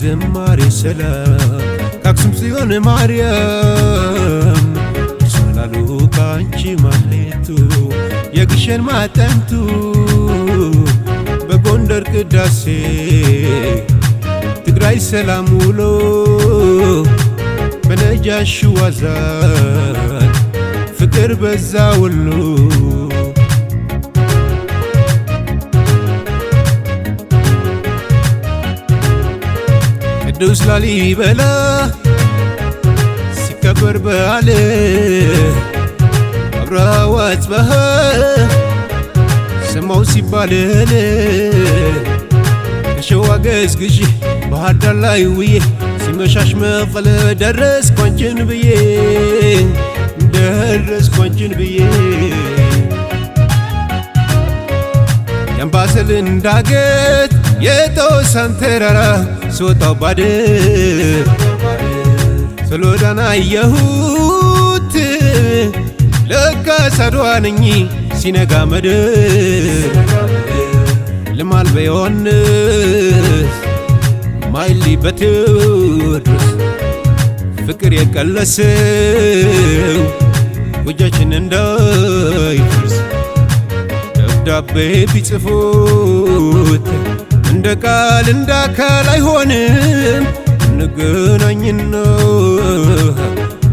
ዝማሬ ሰላም ከአክሱም ጽዮን ማርያም ይሰላሉ ካንቺ ማህሌቱ የግሸን ማጠንቱ በጎንደር ቅዳሴ ትግራይ ሰላም ውሎ በነጃሽ ዋዛን ፍቅር በዛ ወሎ ቅዱስ ላሊበላ ሲከበር በዓል አብርሃ ወአጽብሃ ሰማው ሲባል ከሸዋ ገዝግዤ ባህር ዳር ላይ ውዬ ሲመሻሽ መቀለ ደረስኩ አንቺን ብዬ የአምባሰልን ዳገት የጦሳን ተራራ ስወጣው ባድር ሶሎዳን አየሁት ለካስ አድዋ ነኝ ሲነጋ ምድር ልማል በዮሐንስ ማይሊ በቴዎድሮስ ፍቅር የቀለሰው ጎጃችን እንዳይፈርስ ደብዳቤ ቢጽፉት እንደ ቃል እንደ አካል አይሆንም እንገናኝና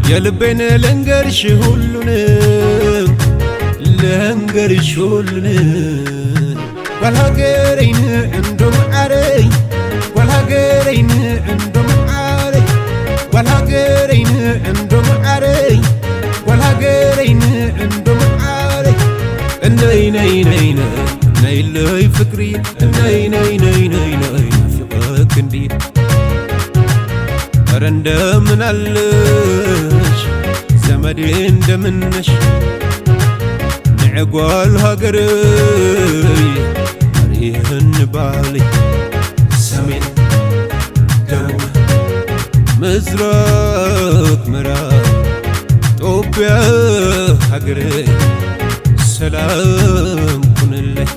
የልቤን ልንገርሽ ሁሉንም ጓልሃገሬን እንደም አረኝ ጓልሃገሬን እንደም አረኝ ጓልሃገሬን እንደም አረኝ ጓልሃገሬን እንደም አረኝ ነይ ነይ ነይ ነይ ለይ ፍቅሪ ነይ ነይ ነይ ነይ ነይ ፍቅርክ እንዲ ኧረ እንደምን አለሽ ዘመዴ እንደምነሽ ንዕጓል ሃገረይ አሪህን ባሊ ሰሜን ደቡብ ምስራቅ ምዕራብ ኢትዮጵያ ሃገረይ ሰላም ኩንልኝ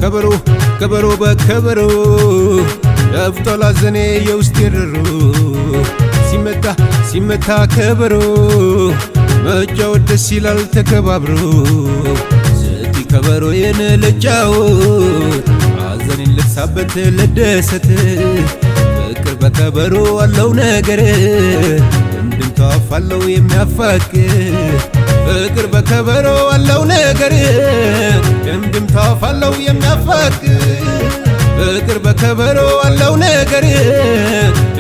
ከበሮ ከበሮ በከበሮ ደፍቷል ሐዘኔ የውስጤ ድሮ ሲመታ ከበሮ መጫወት ደስ ይላል ተከባብሮ ስቲ ከበሮዬን ልጫወት ሐዘኔን ልርሳበት ልደሰት ፍቅር በከበሮ አለው ነገር እንድምታ አፋለው የሚያፋቅር ፍቅር በከበሮ አለው ነገር እንድምታ አፋለው የሚያፋቅር ፍቅር በከበሮ አለው ነገር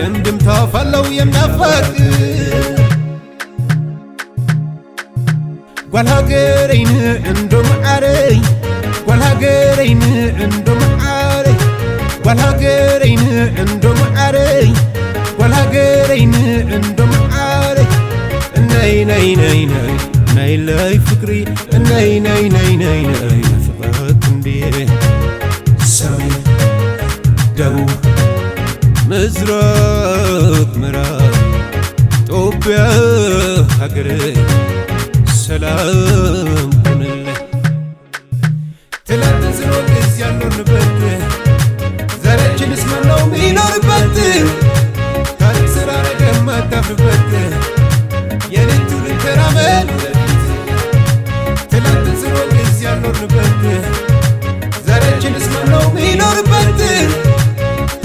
እንድምታ አፋለው የሚያፋቅር ጓልሃገሬን እንደም አረኝ ጓልሃገሬን እንደም አረኝ ጓልሃገሬን እንደም አረኝ ጓልሃገሬን እንደም አረኝ ነይ ነይ ነይ ነይ ነይ ለይ ፍቅሪ ነይ ነይ ነይ ነይ ነይ ፍቅርክ እንዲ ሰሜን ደቡብ ምስራቅ ምዕራብ ኢትዮጵያ ሃገረይ ሰላም ኩንልኝ ትላንትን ስንወቅስ ያልኖርንበት ዛሬያችንስ ማነው ሚኖርበት ታሪክ ስራ ነገር ማታፍርበት የኔን ትውልድ ተራመድ ትላንትን ስንወቅስ ያልኖርንበት ዛሬያችንስ ማነው ሚኖርበት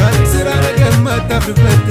ታሪክ ስራ ነገር ማታፍርበት